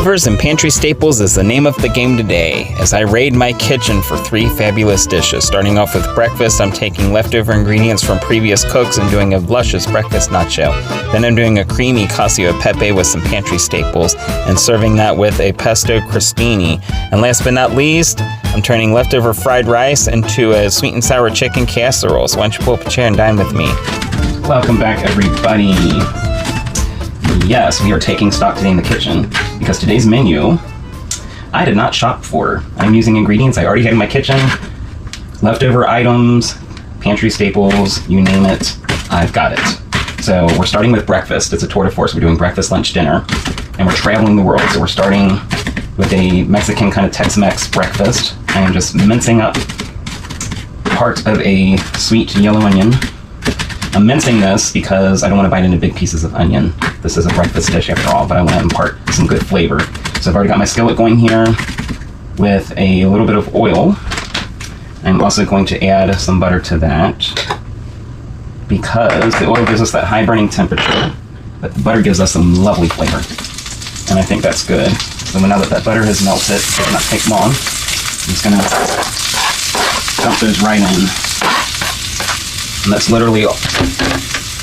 Leftovers and pantry staples is the name of the game today, as I raid my kitchen for 3 fabulous dishes. Starting off with breakfast, I'm taking leftover ingredients from previous cooks and doing a luscious breakfast nacho. Then I'm doing a creamy casserole pepe with some pantry staples, and serving that with a pesto crostini. And last but not least, I'm turning leftover fried rice into a sweet and sour chicken casserole. So why don't you pull up a chair and dine with me? Welcome back, everybody. Yes, we are taking stock today in the kitchen because today's menu I did not shop for. I'm using ingredients I already had in my kitchen, leftover items, pantry staples, you name it, I've got it. So we're starting with breakfast. It's a tour de force. We're doing breakfast, lunch, dinner, and we're traveling the world. So we're starting with a Mexican kind of Tex-Mex breakfast. I am just mincing up part of a sweet yellow onion. I'm mincing this because I don't want to bite into big pieces of onion. This is a breakfast dish after all, but I want to impart some good flavor. So I've already got my skillet going here with a little bit of oil. I'm also going to add some butter to that because the oil gives us that high burning temperature, but the butter gives us some lovely flavor. And I think that's good. So now that butter has melted, it will not take long. I'm just going to dump those right in. And that's literally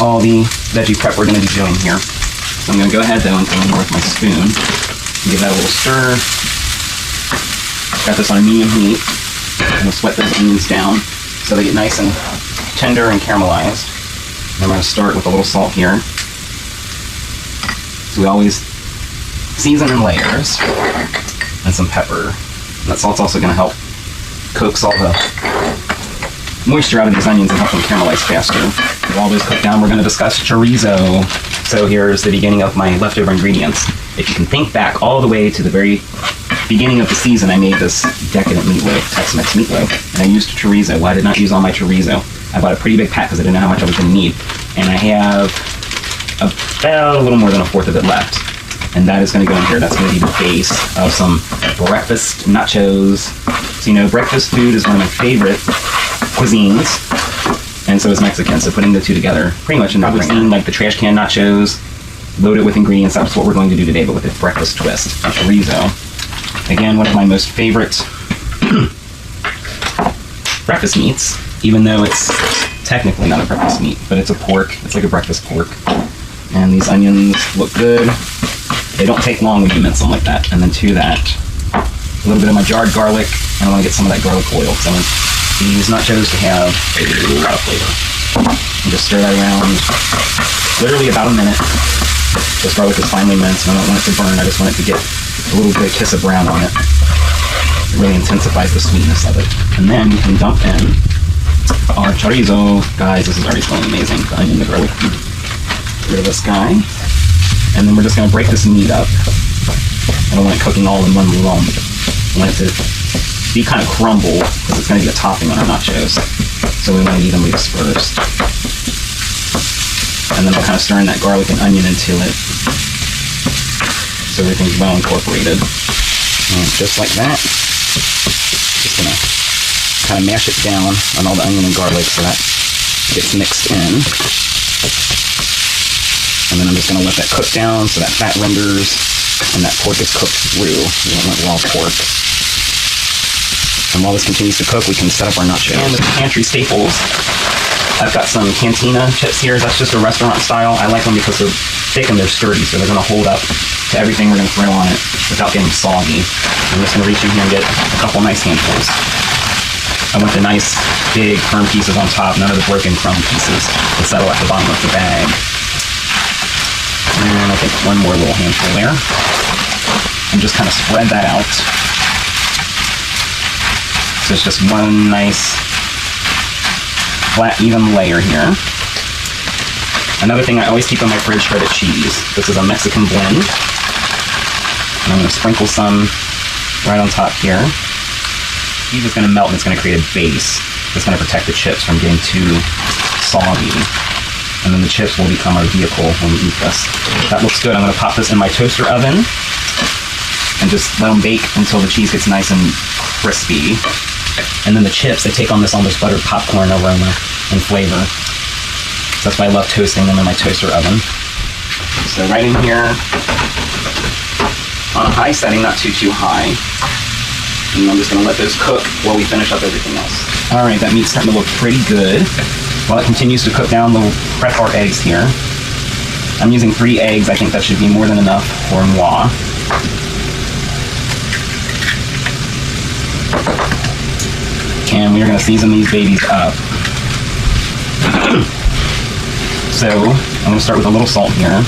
all the veggie prep we're going to be doing here. So I'm going to go ahead though and go in with my spoon and give that a little stir. Got this on a medium heat. I'm going to sweat those onions down so they get nice and tender and caramelized. And I'm going to start with a little salt here. So we always season in layers, and some pepper. And that salt's also going to help coax all the moisture out of these onions and help them caramelize faster. While those cook down, we're going to discuss chorizo. So here's the beginning of my leftover ingredients. If you can think back all the way to the very beginning of the season, I made this decadent meatloaf, Tex-Mex meatloaf, and I used chorizo. Well, I did not use all my chorizo. I bought a pretty big pack because I didn't know how much I was going to need. And I have about a little more than a fourth of it left. And that is going to go in here. That's going to be the base of some breakfast nachos. So, you know, breakfast food is one of my favorite cuisines, and so is Mexican. So putting the two together, pretty much a no-brainer. Like the trash can nachos, loaded with ingredients. That's what we're going to do today, but with a breakfast twist. Chorizo, again, one of my most favorite breakfast meats. Even though it's technically not a breakfast meat, but it's a pork. It's like a breakfast pork. And these onions look good. They don't take long when you mince them like that. And then to that, a little bit of my jarred garlic, and I want to get some of that garlic oil because I want these nachos to have a lot of flavor. And just stir that around literally about a minute. This garlic is finely minced, and I don't want it to burn. I just want it to get a little bit of kiss of brown on it. It really intensifies the sweetness of it. And then you can dump in our chorizo. Guys, this is already smelling amazing. The onion, the garlic. Get rid of this guy. And then we're just going to break this meat up. I don't want it cooking all in one lump. I want it to be kind of crumble because it's going to be a topping on our nachos. So we want to evenly disperse. And then I'll kind of stir in that garlic and onion into it so everything's well incorporated. And just like that, just going to kind of mash it down on all the onion and garlic so that gets mixed in. And then I'm just going to let that cook down so that fat renders and that pork is cooked through. We don't want raw pork. And while this continues to cook, we can set up our nachos. And the pantry staples. I've got some cantina chips here. That's just a restaurant style. I like them because they're thick and they're sturdy, so they're going to hold up to everything we're going to throw on it without getting soggy. I'm just going to reach in here and get a couple nice handfuls. I want the nice, big, firm pieces on top, none of the broken crumb pieces that settle at the bottom of the bag. And I think one more little handful there. And just kind of spread that out. So it's just one nice, flat, even layer here. Another thing I always keep on my fridge, shredded cheese. This is a Mexican blend. And I'm going to sprinkle some right on top here. Cheese is going to melt and it's going to create a base that's going to protect the chips from getting too soggy. And then the chips will become our vehicle when we eat this. That looks good. I'm going to pop this in my toaster oven and just let them bake until the cheese gets nice and crispy. And then the chips, they take on this almost buttered popcorn aroma and flavor. So that's why I love toasting them in my toaster oven. So right in here, on a high setting, not too high. And I'm just going to let those cook while we finish up everything else. All right, that meat's starting to look pretty good. While it continues to cook down, we'll prep our eggs here. I'm using 3 eggs. I think that should be more than enough for moi. And we're going to season these babies up. So I'm going to start with a little salt here.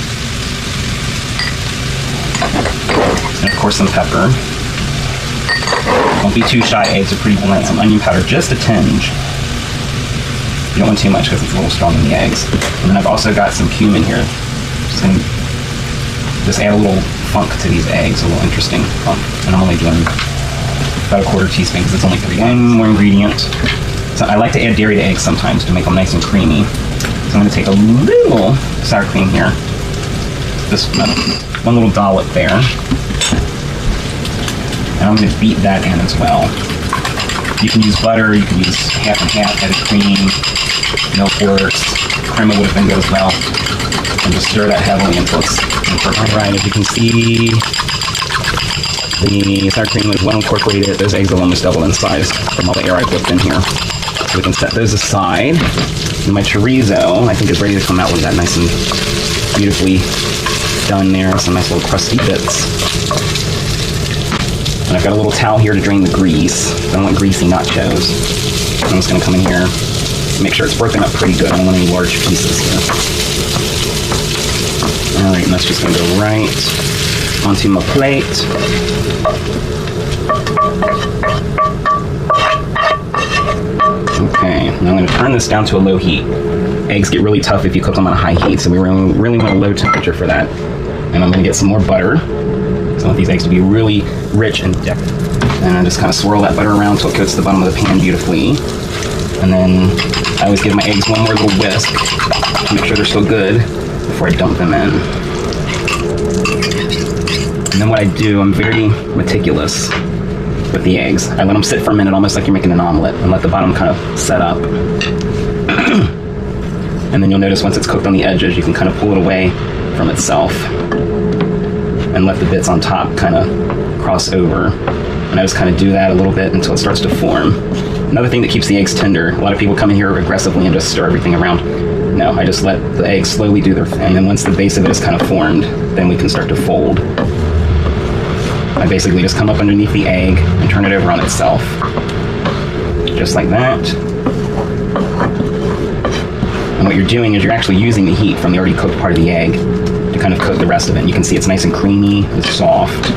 And of course some pepper. Don't be too shy, eggs are pretty bland. Some onion powder, just a tinge. You don't want too much because it's a little strong in the eggs. And then I've also got some cumin here. Just add a little funk to these eggs, a little interesting funk. And I'm only doing about a 1/4 teaspoon because it's only 3 eggs. One more ingredient. So I like to add dairy to eggs sometimes to make them nice and creamy. So I'm going to take a little sour cream here. Just one little dollop there. And I'm going to beat that in as well. You can use butter, you can use half and half, heavy cream, milk works, crema would have been good as well. And just stir that heavily until it's perfect. Alright, as you can see, the sour cream is well incorporated. Those eggs will almost double in size from all the air I put in here. So we can set those aside. And my chorizo, I think, is ready to come out with that nice and beautifully done there. Some nice little crusty bits. And I've got a little towel here to drain the grease. I don't want greasy nachos. I'm just going to come in here and make sure it's broken up pretty good. I don't want any large pieces here. Alright, and that's just going to go right onto my plate. Okay, now I'm going to turn this down to a low heat. Eggs get really tough if you cook them on a high heat, so we really want a low temperature for that. And I'm going to get some more butter. So I want these eggs to be really rich and decorative. And I just kind of swirl that butter around until it coats the bottom of the pan beautifully. And then I always give my eggs one more little whisk to make sure they're still good before I dump them in. And then what I do, I'm very meticulous with the eggs. I let them sit for a minute, almost like you're making an omelet, and let the bottom kind of set up. And then you'll notice once it's cooked on the edges, you can kind of pull it away from itself and let the bits on top kind of cross over. And I just kind of do that a little bit until it starts to form. Another thing that keeps the eggs tender, a lot of people come in here aggressively and just stir everything around. No, I just let the eggs slowly do their thing. And then once the base of it is kind of formed, then we can start to fold. I basically just come up underneath the egg and turn it over on itself. Just like that. And what you're doing is you're actually using the heat from the already cooked part of the egg to kind of cook the rest of it. And you can see it's nice and creamy and soft.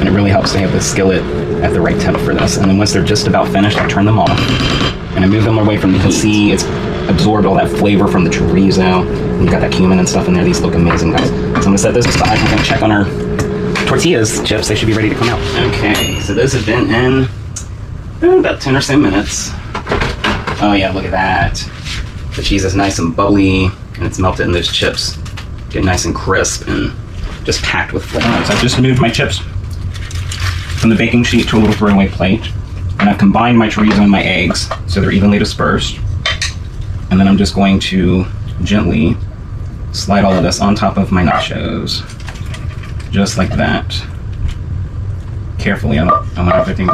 And it really helps to have the skillet at the right temp for this. And then once they're just about finished, I turn them off. And I move them away from the heat. You can see it's absorbed all that flavor from the chorizo. And you got that cumin and stuff in there. These look amazing, guys. So I'm going to set those aside. I'm going to check on our tortillas chips. They should be ready to come out. Okay, so those have been in about 10 or so minutes. Oh yeah, look at that. The cheese is nice and bubbly, and it's melted in those chips. Get nice and crisp and just packed with flavor. So I've just moved my chips from the baking sheet to a little throwaway plate, and I've combined my chorizo and my eggs so they're evenly dispersed. And then I'm just going to gently slide all of this on top of my nachos. Just like that. Carefully, I want everything,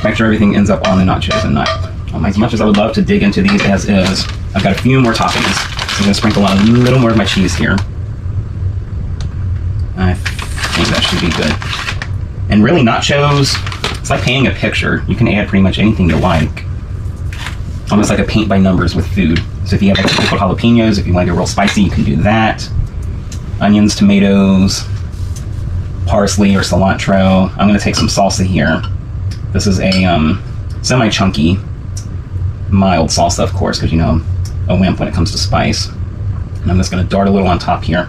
make sure everything ends up on the nachos and not on my. As much as I would love to dig into these as is, I've got a few more toppings. So I'm going to sprinkle on a little more of my cheese here. I think that should be good. And really, nachos, it's like painting a picture. You can add pretty much anything you like. Almost like a paint by numbers with food. So if you have like pickled jalapenos, if you like it real spicy, you can do that. Onions, tomatoes, parsley or cilantro. I'm going to take some salsa here. This is a semi-chunky, mild salsa, of course, because you know I'm a wimp when it comes to spice. And I'm just going to dart a little on top here.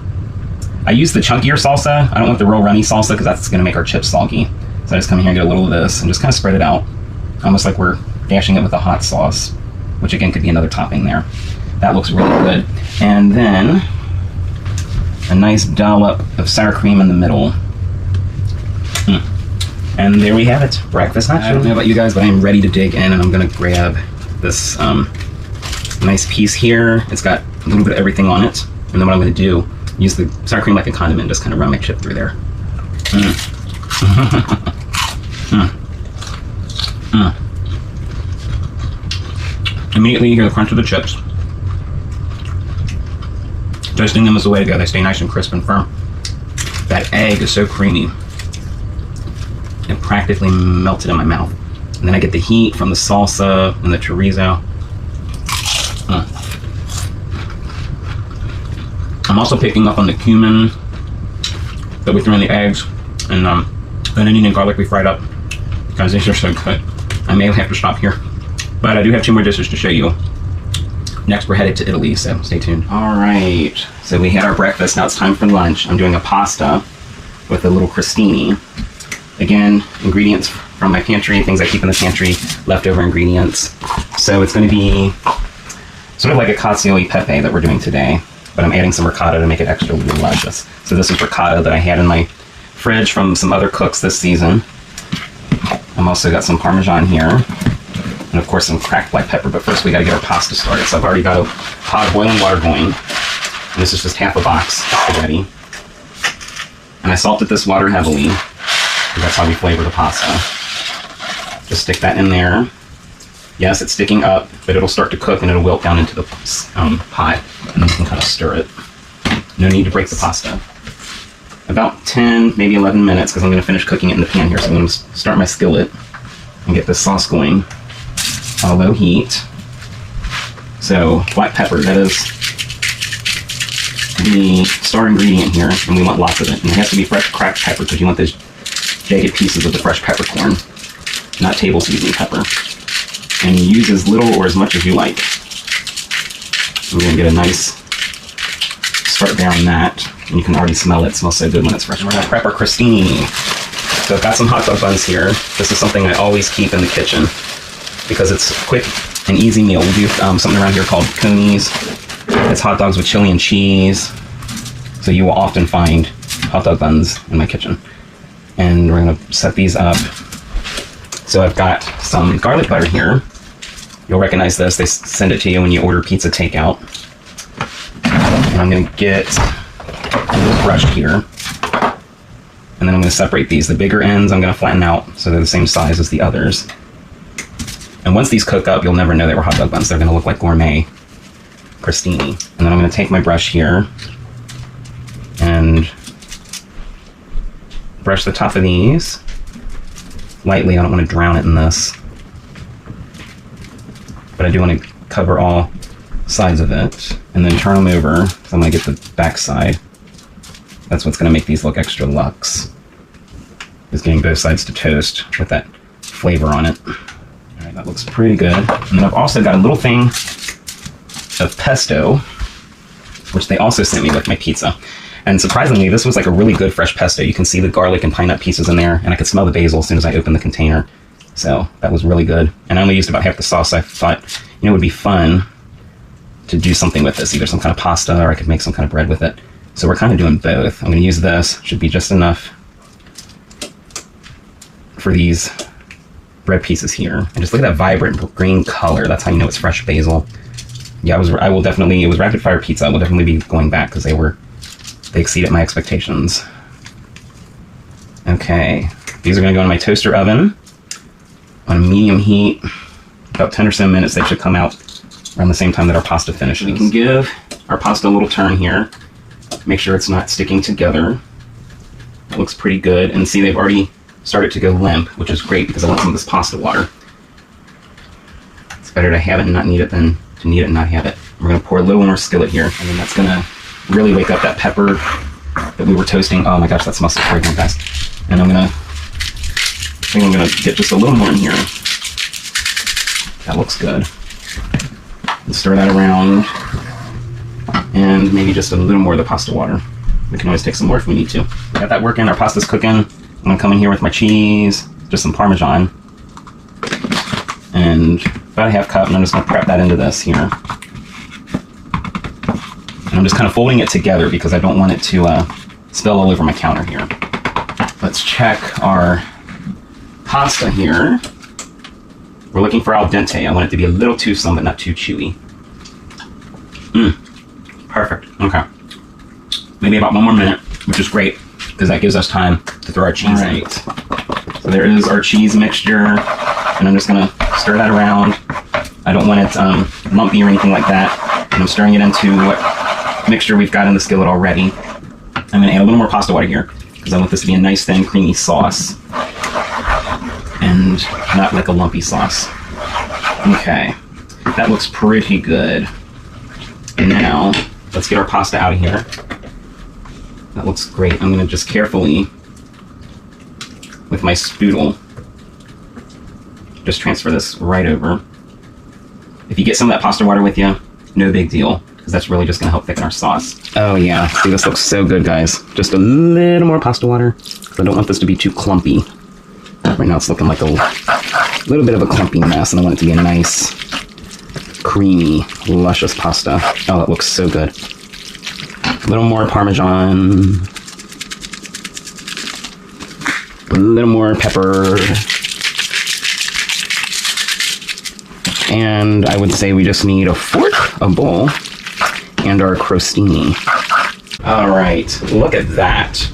I use the chunkier salsa. I don't want the real runny salsa because that's going to make our chips soggy. So I just come here and get a little of this and just kind of spread it out, almost like we're dashing it with a hot sauce, which again could be another topping there. That looks really good. And then a nice dollop of sour cream in the middle. And there we have it, breakfast nachos. I don't know about you guys, but I'm ready to dig in, and I'm gonna grab this nice piece here. It's got a little bit of everything on it. And then what I'm gonna do, use the sour cream like a condiment, just kind of run my chip through there. Immediately you hear the crunch of the chips. Toasting them is the way to go. They stay nice and crisp and firm. That egg is so creamy. It practically melted in my mouth. And then I get the heat from the salsa and the chorizo. I'm also picking up on the cumin that we threw in the eggs and onion and garlic we fried up. Guys, these are so good. I may have to stop here, but I do have 2 more dishes to show you. Next, we're headed to Italy, so stay tuned. All right, so we had our breakfast. Now it's time for lunch. I'm doing a pasta with a little crostini. Again, ingredients from my pantry, things I keep in the pantry, leftover ingredients. So it's going to be sort of like a casserole pepe that we're doing today, but I'm adding some ricotta to make it extra luscious. So this is ricotta that I had in my fridge from some other cooks this season. I'm also got some Parmesan here, and of course some cracked black pepper, but first we got to get our pasta started. So I've already got a pot of boiling water going, and this is just half a box already. And I salted this water heavily, because that's how we flavor the pasta. Just stick that in there. Yes, it's sticking up, but it'll start to cook and it'll wilt down into the pot, and then you can kind of stir it. No need to break the pasta. About 10, maybe 11 minutes, because I'm going to finish cooking it in the pan here. So I'm going to start my skillet and get this sauce going on low heat. So black pepper, that is the star ingredient here, and we want lots of it. And it has to be fresh cracked pepper, because you want those jagged pieces of the fresh peppercorn, not table seasoning pepper. And you use as little or as much as you like. We're going to get a nice start there on that. And you can already smell it. It smells so good when it's fresh. We're going to prep our crostini. So I've got some hot dog buns here. This is something I always keep in the kitchen because it's a quick and easy meal. We do something around here called coonies. It's hot dogs with chili and cheese. So you will often find hot dog buns in my kitchen. And we're going to set these up. So I've got some garlic butter here. You'll recognize this. They send it to you when you order pizza takeout. And I'm going to get a little brush here. And then I'm going to separate these. The bigger ends I'm going to flatten out so they're the same size as the others. And once these cook up, you'll never know they were hot dog buns. They're going to look like gourmet crostini. And then I'm going to take my brush here and brush the top of these lightly. I don't want to drown it in this, but I do want to cover all sides of it and then turn them over. So I'm going to get the back side. That's what's going to make these look extra luxe, is getting both sides to toast with that flavor on it. All right, that looks pretty good. And then I've also got a little thing of pesto, which they also sent me with my pizza. And surprisingly, this was like a really good fresh pesto. You can see the garlic and pine nut pieces in there, and I could smell the basil as soon as I opened the container. So that was really good. And I only used about half the sauce. I thought, it would be fun to do something with this, either some kind of pasta or I could make some kind of bread with it. So we're kind of doing both. I'm going to use this. Should be just enough for these bread pieces here. And just look at that vibrant green color. That's how you know it's fresh basil. Yeah, it was rapid fire pizza. I will definitely be going back because they exceeded my expectations. Okay, these are going to go in my toaster oven on medium heat. About 10 or so minutes. They should come out around the same time that our pasta finishes. We can give our pasta a little turn here. Make sure it's not sticking together. It looks pretty good. And see, they've already started to go limp, which is great because I want some of this pasta water. It's better to have it and not need it than to need it and not have it. We're going to pour a little more skillet here, and then that's going to really wake up that pepper that we were toasting. Oh my gosh, that smells so fragrant, guys. And I think I'm gonna get just a little more in here. That looks good. And stir that around. And maybe just a little more of the pasta water. We can always take some more if we need to. We got that working, our pasta's cooking. I'm gonna come in here with my cheese, just some Parmesan. And about a half cup, and I'm just gonna prep that into this here. And I'm just kind of folding it together because I don't want it to spill all over my counter here. Let's check our pasta here. We're looking for al dente. I want it to be a little toothsome, but not too chewy. Perfect. Okay. Maybe about 1 more minute, which is great. because that gives us time to throw our cheese in. So there is our cheese mixture, and I'm just gonna stir that around. I don't want it lumpy or anything like that. And I'm stirring it into what mixture we've got in the skillet already. I'm gonna add a little more pasta water here, because I want this to be a nice, thin, creamy sauce, and not like a lumpy sauce. Okay, that looks pretty good. And now, let's get our pasta out of here. That looks great. I'm gonna just carefully, with my spoodle, just transfer this right over. If you get some of that pasta water with you, no big deal, because that's really just gonna help thicken our sauce. Oh yeah, see, this looks so good, guys. Just a little more pasta water, because I don't want this to be too clumpy. Right now it's looking like a little bit of a clumpy mess, and I want it to be a nice, creamy, luscious pasta. Oh, that looks so good. A little more Parmesan. A little more pepper. And I would say we just need a fork, a bowl, and our crostini. All right, look at that.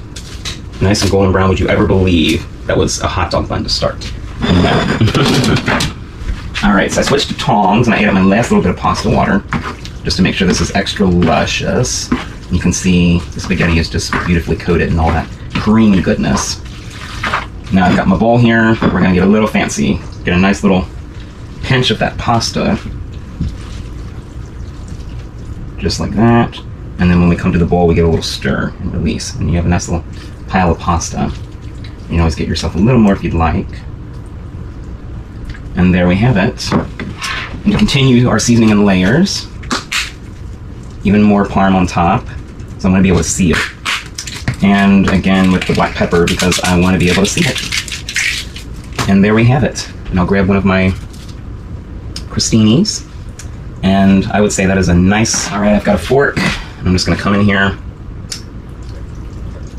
Nice and golden brown. Would you ever believe that was a hot dog bun to start? No. All right, so I switched to tongs, and I added my last little bit of pasta water, just to make sure this is extra luscious. You can see the spaghetti is just beautifully coated in all that creamy goodness. Now I've got my bowl here. We're gonna get a little fancy. Get a nice little pinch of that pasta. Just like that. And then when we come to the bowl, we get a little stir and release. And you have a nice little pile of pasta. You can always get yourself a little more if you'd like. And there we have it. And to continue our seasoning in layers, even more parm on top, so I'm going to be able to see it. And again with the black pepper, because I want to be able to see it. And there we have it. And I'll grab one of my crostinis, and I would say that is a nice... All right, I've got a fork, and I'm just going to come in here,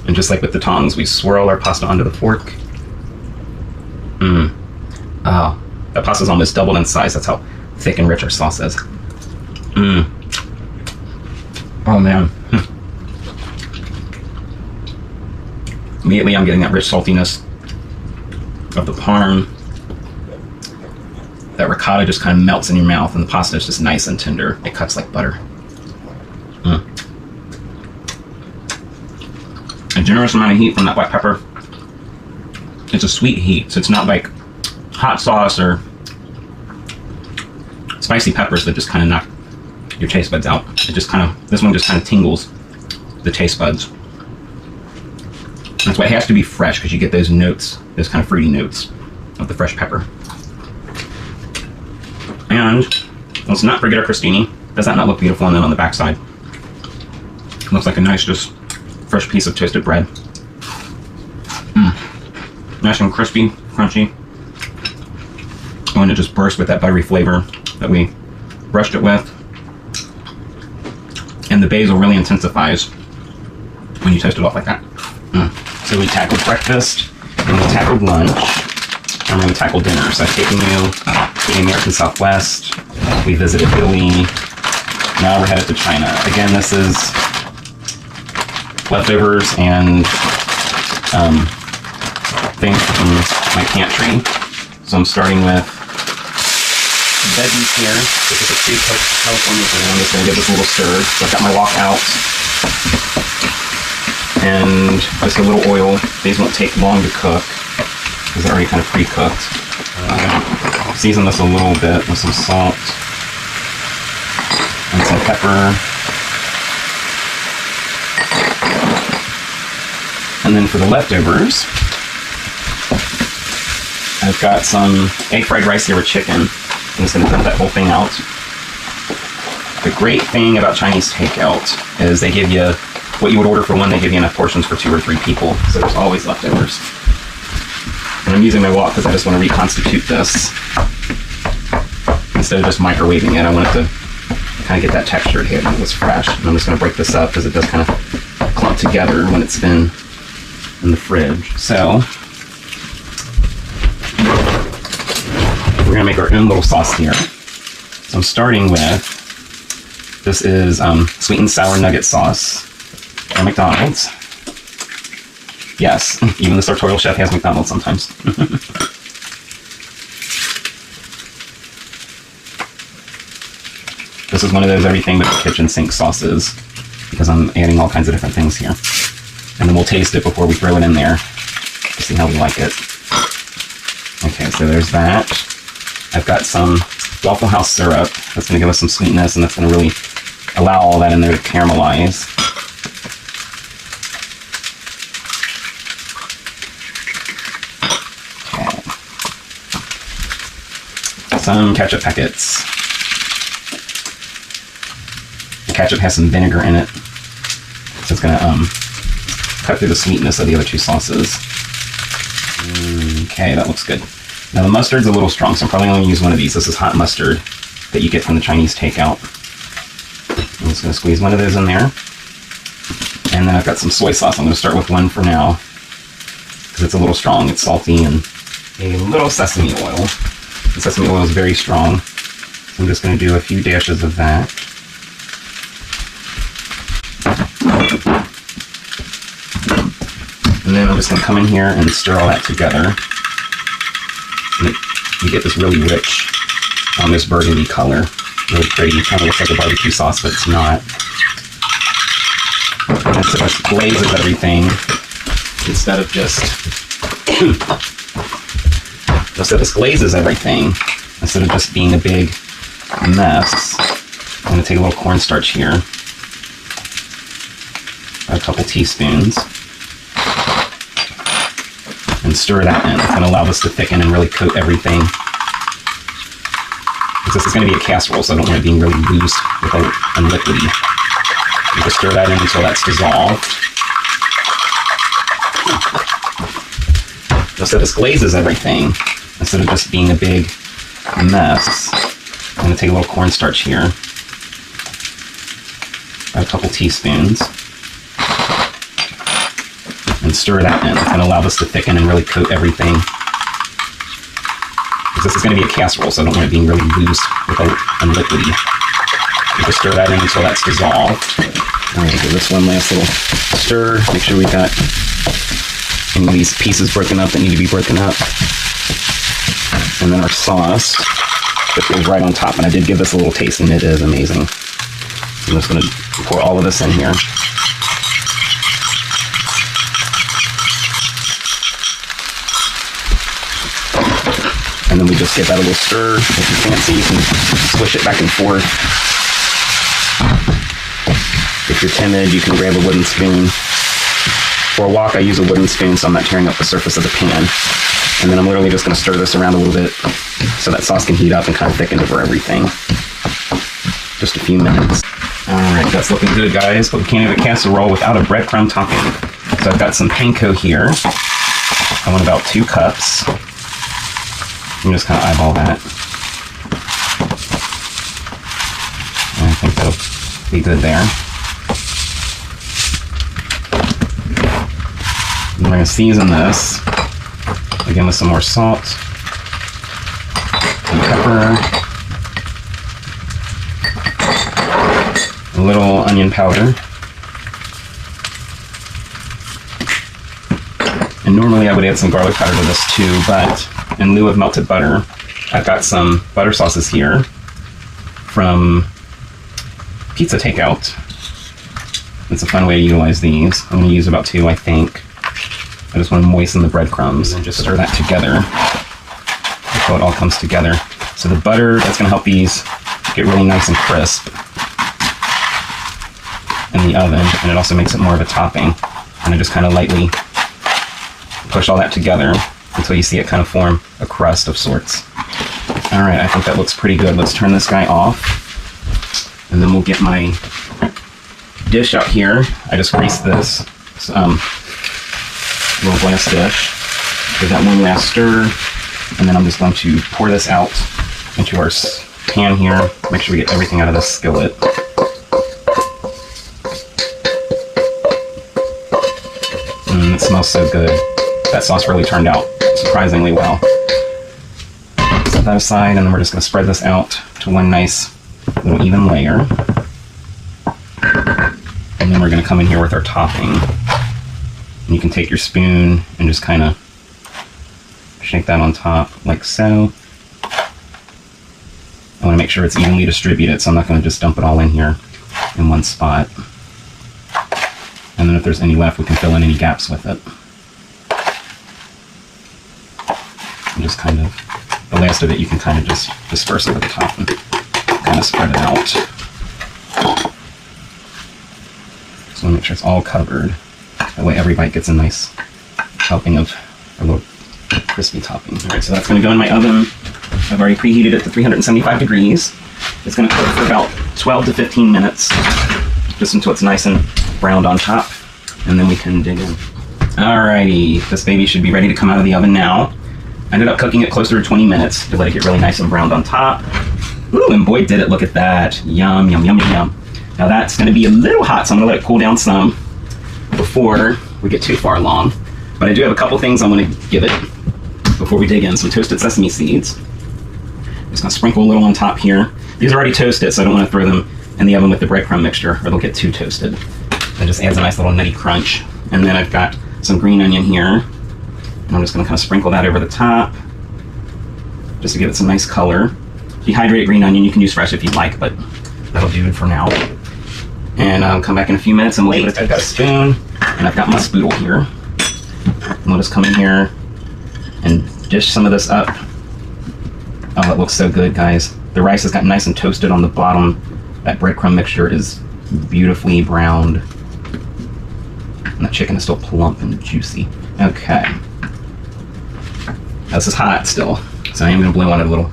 and just like with the tongs, we swirl our pasta onto the fork. Oh, that pasta's almost doubled in size. That's how thick and rich our sauce is. Oh man. Immediately I'm getting that rich saltiness of the parm. That ricotta just kind of melts in your mouth, and the pasta is just nice and tender. It cuts like butter. A generous amount of heat from that black pepper. It's a sweet heat, so it's not like hot sauce or spicy peppers that just kind of knock your taste buds out. It just kind of, this one just kind of tingles the taste buds. That's why it has to be fresh, because you get those notes, those kind of fruity notes of the fresh pepper. And let's not forget our crostini. Does that not look beautiful? And then on the back side, it looks like a nice, just fresh piece of toasted bread. Nice and crispy, crunchy. And it just bursts with that buttery flavor that we brushed it with. And the basil really intensifies when you toast it off like that. So we tackled breakfast, and we tackled lunch, and then we tackled dinner. So I've taken you to the American Southwest. We visited Italy. Now we're headed to China. Again, this is leftovers and things from my pantry. So I'm starting with veggies here. This is a pre-cooked California thing. I'm just going to give this a little stir. So I've got my wok out. And just a little oil. These won't take long to cook, because they're already kind of pre-cooked. Season this a little bit with some salt and some pepper. And then for the leftovers, I've got some egg fried rice here with chicken. I'm just going to dump that whole thing out. The great thing about Chinese takeout is they give you what you would order for one, they give you enough portions for 2 or 3 people. So there's always leftovers. And I'm using my wok because I just want to reconstitute this. Instead of just microwaving it, I want it to kind of get that texture here when it was fresh. And I'm just going to break this up because it does kind of clump together when it's been in the fridge. So we're going to make our own little sauce here. So I'm starting with, this is sweet and sour nugget sauce from McDonald's. Yes, even the sartorial chef has McDonald's sometimes. This is one of those everything but the kitchen sink sauces, because I'm adding all kinds of different things here. And then we'll taste it before we throw it in there to see how we like it. Okay, so there's that. I've got some Waffle House syrup. That's going to give us some sweetness, and that's going to really allow all that in there to caramelize. Okay. Some ketchup packets. The ketchup has some vinegar in it, so it's going to cut through the sweetness of the other two sauces. Okay, that looks good. Now the mustard's a little strong, so I'm probably only going to use one of these. This is hot mustard that you get from the Chinese takeout. I'm just going to squeeze one of those in there. And then I've got some soy sauce. I'm going to start with one for now, because it's a little strong. It's salty, and a little sesame oil. The sesame oil is very strong. I'm just going to do a few dashes of that. And then I'm just going to come in here and stir all that together. And you get this really rich, this burgundy color. Really pretty. It kind of looks like a barbecue sauce, but it's not. And so it glazes everything instead of just... so this glazes everything instead of just being a big mess. I'm going to take a little cornstarch here. A couple teaspoons. And stir that in. It's going to allow this to thicken and really coat everything. Because this is going to be a casserole, so I don't want it being really loose and liquidy. You just stir that in until that's dissolved. So this glazes everything instead of just being a big mess. I'm going to take a little cornstarch here. A couple teaspoons. And stir that in. It's going to allow this to thicken and really coat everything. Because this is going to be a casserole, so I don't want it being really loose and liquidy. You just stir that in until that's dissolved. Alright, give this one last little stir. Make sure we've got any of these pieces broken up that need to be broken up. And then our sauce just goes right on top. And I did give this a little taste, and it is amazing. I'm just going to pour all of this in here. And then we just give that a little stir. If you fancy, you can swish it back and forth. If you're timid, you can grab a wooden spoon. For a wok, I use a wooden spoon so I'm not tearing up the surface of the pan. And then I'm literally just going to stir this around a little bit so that sauce can heat up and kind of thicken over everything. Just a few minutes. Alright, that's looking good, guys, but we can't have a casserole without a breadcrumb topping. So I've got some panko here. I want about 2 cups. I'm just kind of eyeball that. And I think that'll be good there. And we're going to season this again with some more salt, some pepper, a little onion powder. And normally I would add some garlic powder to this too, but in lieu of melted butter, I've got some butter sauces here from pizza takeout. It's a fun way to utilize these. I'm going to use about 2, I think. I just want to moisten the breadcrumbs and just stir that together until it all comes together. So the butter, that's going to help these get really nice and crisp in the oven, and it also makes it more of a topping. And I just kind of lightly push all that together until you see it kind of form a crust of sorts. Alright, I think that looks pretty good. Let's turn this guy off, and then we'll get my dish out here. I just greased this little glass dish. Give that one last stir, and then I'm just going to pour this out into our pan here. Make sure we get everything out of this skillet. It smells so good. That sauce really turned out surprisingly well. Set that aside, and then we're just going to spread this out to one nice little even layer. And then we're going to come in here with our topping. And you can take your spoon and just kind of shake that on top like so. I want to make sure it's evenly distributed, so I'm not going to just dump it all in here in one spot. And then if there's any left, we can fill in any gaps with it. And just kind of, the last of it you can kind of just disperse over the top and kind of spread it out. So make sure it's all covered. That way every bite gets a nice helping of a little crispy topping. All right, so that's going to go in my oven. I've already preheated it to 375 degrees. It's going to cook for about 12 to 15 minutes, just until it's nice and browned on top, and then we can dig in. Alrighty, this baby should be ready to come out of the oven now. I ended up cooking it closer to 20 minutes to let it get really nice and browned on top. Ooh, and boy did it, look at that. Yum, yum, yum, yum. Now that's going to be a little hot, so I'm going to let it cool down some before we get too far along. But I do have a couple things I'm going to give it before we dig in. Some toasted sesame seeds. Just going to sprinkle a little on top here. These are already toasted, so I don't want to throw them in the oven with the breadcrumb mixture, or they'll get too toasted. That just adds a nice little nutty crunch. And then I've got some green onion here. And I'm just going to kind of sprinkle that over the top, just to give it some nice color. Dehydrated green onion, you can use fresh if you'd like, but that'll do it for now. And I'll come back in a few minutes and we'll I've got a spoon, and I've got my spoodle here. And we'll just come in here and dish some of this up. Oh, it looks so good, guys. The rice has got nice and toasted on the bottom. That breadcrumb mixture is beautifully browned. And that chicken is still plump and juicy. Okay. This is hot still, so I am going to blow on it a little.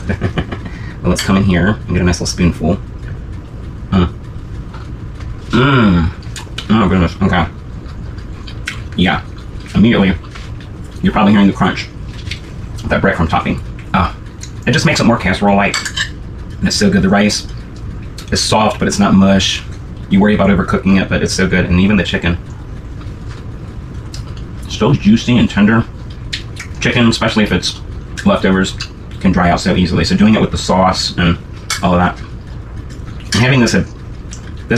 But let's come in here and get a nice little spoonful. Oh goodness, okay. Yeah, immediately, you're probably hearing the crunch of that breadcrumb topping. It just makes it more casserole-like, and it's so good. The rice is soft, but it's not mush. You worry about overcooking it, but it's so good. And even the chicken, still juicy and tender. Chicken, especially if it's leftovers, can dry out so easily. So doing it with the sauce and all of that, and having this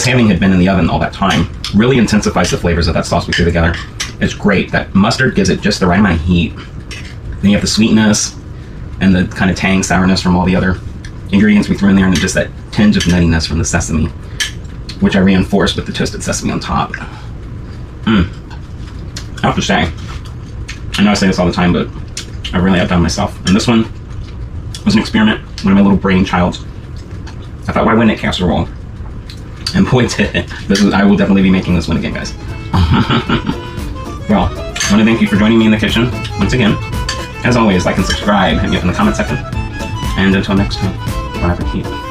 having had been in the oven all that time, really intensifies the flavors of that sauce we threw together. It's great. That mustard gives it just the right amount of heat. Then you have the sweetness and the kind of tang sourness from all the other ingredients we threw in there, and then just that tinge of nuttiness from the sesame, which I reinforced with the toasted sesame on top. I have to say, I know I say this all the time, but I really outdone myself. And this one was an experiment, one of my little brainchilds. I thought, why wouldn't it casserole? And boy did it. I will definitely be making this one again, guys. Well, I want to thank you for joining me in the kitchen once again. As always, like and subscribe, hit me up in the comment section. And until next time, bon appetit.